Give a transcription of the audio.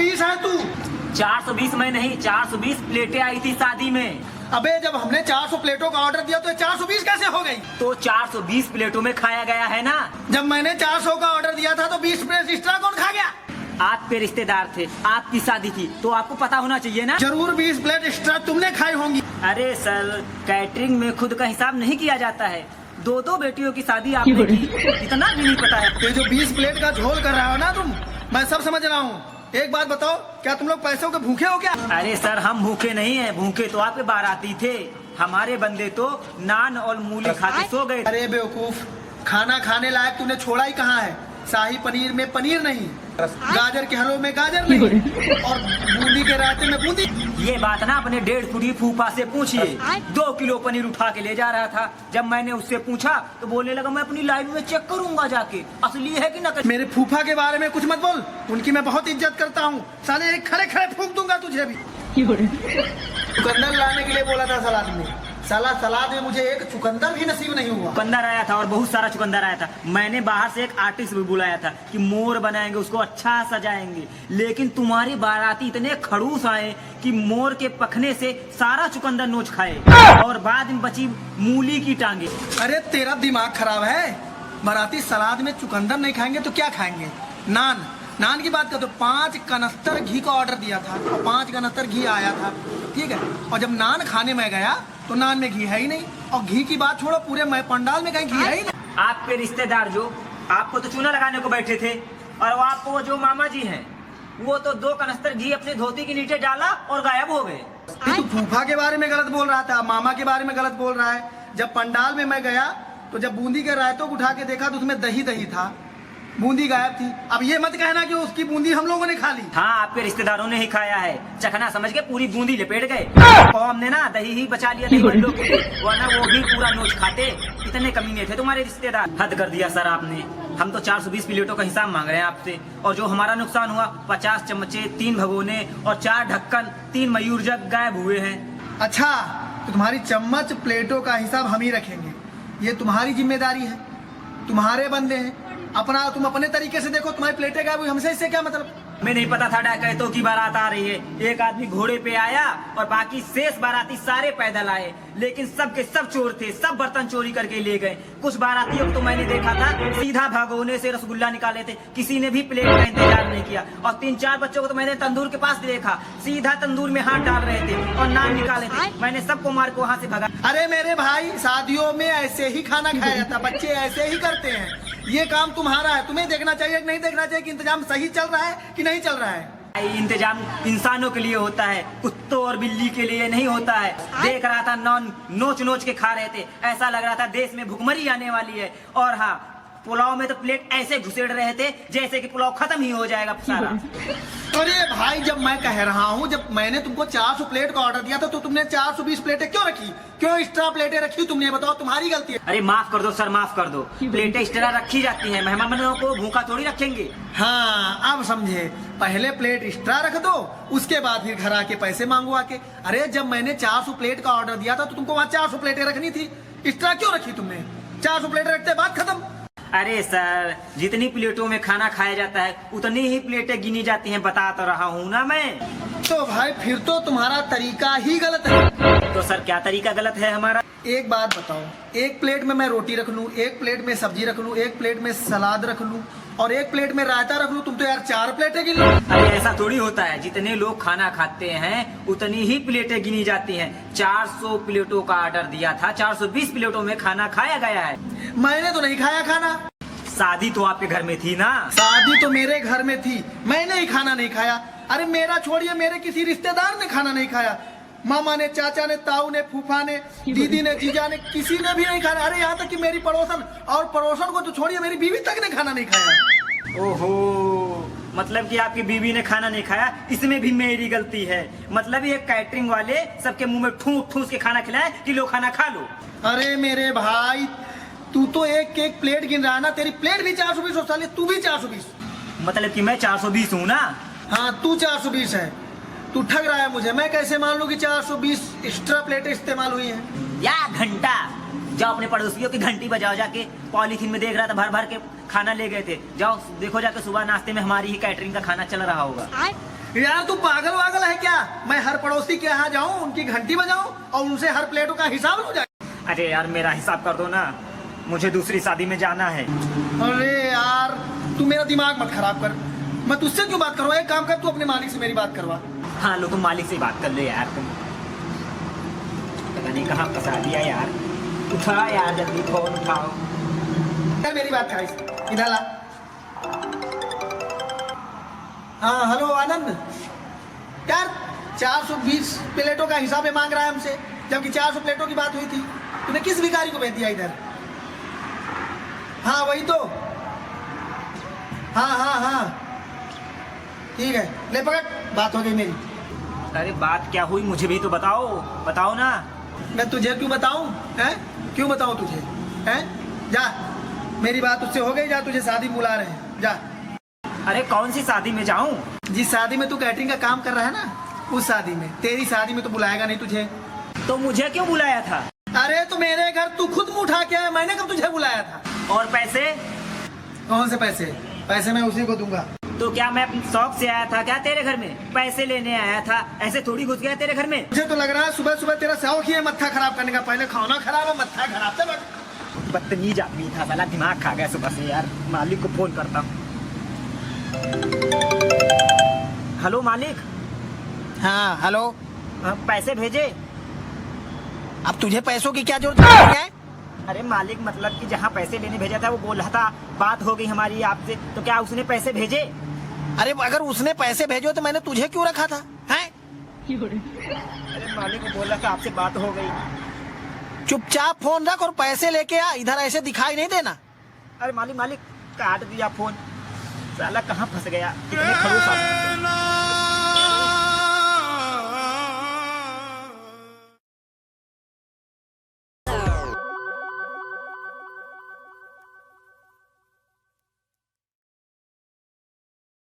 420 है तू। 420 में नहीं, 420 प्लेटें आई थी शादी में। अबे जब हमने 400 प्लेटों का ऑर्डर दिया तो 420 कैसे हो गई? तो 420 प्लेटों में खाया गया है ना। जब मैंने 400 का ऑर्डर दिया था तो 20 प्लेट एक्स्ट्रा कौन खा गया? आपके रिश्तेदार थे, आपकी शादी थी, तो आपको पता होना चाहिए ना। जरूर 20 प्लेट एक्स्ट्रा तुमने खाई होंगी। अरे सर, कैटरिंग में खुद का हिसाब नहीं किया जाता है। दो बेटियों की शादी आपने की, इतना भी नहीं पता है। ये जो 20 प्लेट का झोल कर रहा हो ना तुम, मैं सब समझ रहा हूँ। एक बात बताओ, क्या तुम लोग पैसों के भूखे हो क्या? अरे सर, हम भूखे नहीं हैं, भूखे तो आपके बाराती थे। हमारे बंदे तो नान और मूली खा के सो गए। अरे बेवकूफ, खाना खाने लायक तूने छोड़ा ही कहाँ है? शाही पनीर में पनीर नहीं, गाजर के हलवे में गाजर नहीं, और बूंदी के रायते में बूंदी। ये बात ना अपने 1.5 फुटी फूफा से पूछिए। 2 किलो पनीर उठा के ले जा रहा था। जब मैंने उससे पूछा तो बोलने लगा मैं अपनी लाइव में चेक करूंगा जाके, असली है कि नकली। मेरे फूफा के बारे में कुछ मत बोल, उनकी मैं बहुत इज्जत करता हूँ। साले एक खड़े खड़े फूंक दूंगा तुझे भी। चुकंदर लाने के लिए बोला था सलाद में, साला सलाद में मुझे एक चुकंदर भी नसीब नहीं हुआ। चुकंदर आया था और बहुत सारा चुकंदर आया था। मैंने बाहर से एक आर्टिस्ट भी बुलाया था कि मोर बनाएंगे, उसको अच्छा सजाएंगे। लेकिन तुम्हारे बाराती इतने खड़ूस आए कि मोर के पखने से सारा चुकंदर नोच खाए और बाद में बची मूली की टांगे। अरे तेरा दिमाग खराब है। बाराती सलाद में चुकंदर नहीं खाएंगे तो क्या खाएंगे? नान की बात कर तो 5 कनस्तर घी का ऑर्डर दिया था और 5 कनस्तर घी आया था, ठीक है। और जब नान खाने में गया तो नान में घी है ही नहीं, और घी की बात छोड़ो, पूरे पंडाल में कहीं घी है ही नहीं। आपके रिश्तेदार जो आपको तो चूना लगाने को बैठे थे, और आपको जो मामा जी हैं वो तो 2 कनस्तर घी अपने धोती के नीचे डाला और गायब हो गए। तू फूफा के बारे में गलत बोल रहा था, मामा के बारे में गलत बोल रहा है। जब पंडाल में मैं गया तो जब बूंदी के रायतों को उठा के देखा तो उसमें दही था, बूंदी गायब थी। अब ये मत कहना कि उसकी बूंदी हम लोगों ने खा ली। हाँ, आपके रिश्तेदारों ने ही खाया है। चखना समझ के पूरी बूंदी लपेट गए। और हमने ना दही ही बचा लिया दही बंडों के लिए, वरना वो भी पूरा नोच खाते। इतने कमीने थे तुम्हारे रिश्तेदार। हद कर दिया सर आपने। हम तो 420 प्लेटों का हिसाब मांग रहे हैं आपसे, और जो हमारा नुकसान हुआ 50 चम्मचे, 3 भगोने और 4 ढक्कन, 3 मयूर जग गायब हुए हैं। अच्छा, तो तुम्हारी चम्मच प्लेटों का हिसाब हम ही रखेंगे, ये तुम्हारी जिम्मेदारी है, तुम्हारे बंदे हैं। अपना तुम अपने तरीके से देखो, तुम्हारी प्लेटें गायब हुई, हमसे इससे क्या मतलब? मैं नहीं पता था डकैतों की बारात आ रही है। एक आदमी घोड़े पे आया और बाकी शेष बाराती सारे पैदल आए, लेकिन सब के सब चोर थे, सब बर्तन चोरी करके ले गए। कुछ बारातियों को तो मैंने देखा था सीधा भगोने से रसगुल्ला निकाले थे, किसी ने भी प्लेट का इंतजार नहीं किया। और 3-4 बच्चों को तो मैंने तंदूर के पास देखा, सीधा तंदूर में हाथ डाल रहे थे और नान निकाले थे। मैंने सबको मार के वहाँ से भगा। अरे मेरे भाई, शादियों में ऐसे ही खाना खाया जाता, बच्चे ऐसे ही करते हैं। ये काम तुम्हारा है, तुम्हें देखना चाहिए कि नहीं देखना चाहिए कि इंतजाम सही चल रहा है कि नहीं चल रहा है। इंतजाम इंसानों के लिए होता है, कुत्तों और बिल्ली के लिए नहीं होता है। देख रहा था नोच के खा रहे थे, ऐसा लग रहा था देश में भुखमरी आने वाली है। और हाँ, पुलाव में तो प्लेट ऐसे घुसेड़ रहे थे जैसे कि पुलाव खत्म ही हो जाएगा सारा। अरे भाई, जब मैं कह रहा हूँ, जब मैंने तुमको 400 प्लेट का ऑर्डर दिया था तो तुमने 420 प्लेटें क्यों रखी? क्यों एक्स्ट्रा प्लेटें रखी तुमने? बताओ, तुम्हारी गलती है। अरे माफ कर दो सर, माफ कर दो। प्लेटें एक्स्ट्रा रखी जाती हैं, मेहमानों को भूखा थोड़ी रखेंगे। हाँ, अब समझे। पहले प्लेट एक्स्ट्रा रख दो, उसके बाद फिर घर आके पैसे मांगो आके। अरे जब मैंने 400 प्लेट का ऑर्डर दिया था तो तुमको वहाँ 400 प्लेटें रखनी थी, एक्स्ट्रा क्यों रखी तुमने? 400 प्लेटें रखते बात खत्म। अरे सर, जितनी प्लेटों में खाना खाया जाता है उतनी ही प्लेटें गिनी जाती हैं, बता तो रहा हूँ ना मैं। तो भाई फिर तो तुम्हारा तरीका ही गलत है। तो सर क्या तरीका गलत है हमारा? एक बात बताओ, एक प्लेट में मैं रोटी रख लूं, एक प्लेट में सब्जी रख लूं, एक प्लेट में सलाद रख लूं और एक प्लेट में रायता रख लूं, तुम तो यार 4 प्लेटें गिन लो। अरे ऐसा थोड़ी होता है, जितने लोग खाना खाते हैं उतनी ही प्लेटें गिनी जाती हैं। 400 प्लेटों का ऑर्डर दिया था, 420 प्लेटों में खाना खाया गया है। मैंने तो नहीं खाया खाना। शादी तो आपके घर में थी ना? शादी तो मेरे घर में थी, मैंने ही खाना नहीं खाया। अरे मेरा छोड़िए, मेरे किसी रिश्तेदार ने खाना नहीं खाया। मामा ने, चाचा ने, ताऊ ने, फूफा ने, दीदी ने, जीजा ने, किसी ने भी नहीं खाया। अरे यहाँ तक कि मेरी पड़ोसन को तो छोड़िए, मेरी बीवी तक ने खाना नहीं खाया। ओहो, मतलब कि आपकी बीवी ने खाना नहीं खाया, इसमें भी मेरी गलती है। मतलब ये कैटरिंग वाले सबके मुंह में ठूस के खाना खिलाए कि लो खाना खा लो। अरे मेरे भाई, तू तो एक एक प्लेट गिन रहा ना, तेरी प्लेट भी 420 हो साले, तू भी 420। मतलब कि मैं 420 हूँ ना? हाँ, तू 420 है। तू ठग रहा है मुझे। मैं कैसे मान लूं कि 420 एक्स्ट्रा प्लेटें इस्तेमाल हुई हैं? या घंटा, जाओ अपने पड़ोसियों की घंटी बजाओ जाके। पॉलीथीन में देख रहा था भर भर के खाना ले गए थे, जाओ देखो जाके, सुबह नाश्ते में हमारी ही कैटरिंग का खाना चल रहा होगा। यार तू पागल वागल है क्या? मैं हर पड़ोसी के यहाँ जाऊँ, उनकी घंटी बजाऊं और उनसे हर प्लेटों का हिसाब लूं जाए? अरे यार मेरा हिसाब कर दो ना, मुझे दूसरी शादी में जाना है। अरे यार तू मेरा दिमाग मत खराब कर। मैं तुझसे क्यों बात करूँ? एक काम कर, तू अपने मालिक से मेरी बात करवा। हाँ लो, तुम मालिक से बात कर लो यार। तुम पता नहीं कहाँ फंसा दिया यार। उठा यार, जल्दी फोन उठाओ यार मेरी बात कर, इधर ला। हाँ हेलो आनंद, यार 420 प्लेटों का हिसाब में मांग रहा है हमसे, जबकि 400 प्लेटों की बात हुई थी। तूने किस भिखारी को भेज दिया इधर? हाँ वही तो। हाँ हाँ हाँ ठीक है, ले पकड़, बात हो गई मेरी। अरे बात क्या हुई, मुझे भी तो बताओ, बताओ ना। मैं तुझे क्यों बताऊं? हैं? क्यों बताऊं तुझे? हैं? जा, मेरी बात उससे हो गई, जा, तुझे शादी बुला रहे हैं, जा। अरे कौन सी शादी में जाऊं? जिस शादी में तू कैटरिंग का काम कर रहा है ना, उस शादी में। तेरी शादी में तो बुलाएगा नहीं तुझे। तो मुझे क्यों बुलाया था? अरे तो मेरे घर तू खुद मुंह उठा के आया, मैंने कब तुझे बुलाया था? और पैसे? कौन से पैसे? पैसे मैं उसी को दूंगा। तो क्या मैं अपने शौक से आया था क्या तेरे घर में? पैसे लेने आया था, ऐसे थोड़ी घुस गया तेरे घर में। मुझे तो लग रहा है सुबह सुबह तेरा शौक ही है मत्था खराब करने का। पहले खाना खराब है, मत्था खराब। चल बदतमीज आदमी था साला, दिमाग खा गया सुबह से यार। मालिक को फोन करता हूँ। हेलो मालिक। हाँ हेलो। पैसे भेजे? अब तुझे पैसों की क्या जरूरत है? अरे मालिक, मतलब कि जहाँ पैसे लेने भेजा था वो बोल रहा था बात हो गई हमारी आपसे, तो क्या उसने पैसे भेजे? अरे अगर उसने पैसे भेजो तो मैंने तुझे क्यों रखा था? हैं? अरे मालिक को बोल रहा था आपसे बात हो गई। चुपचाप फोन रख और पैसे लेके आ, इधर ऐसे दिखाई नहीं देना। अरे मालिक काट दिया फोन। साला कहाँ फंस गया, कितने खड़ूस आदमी थे।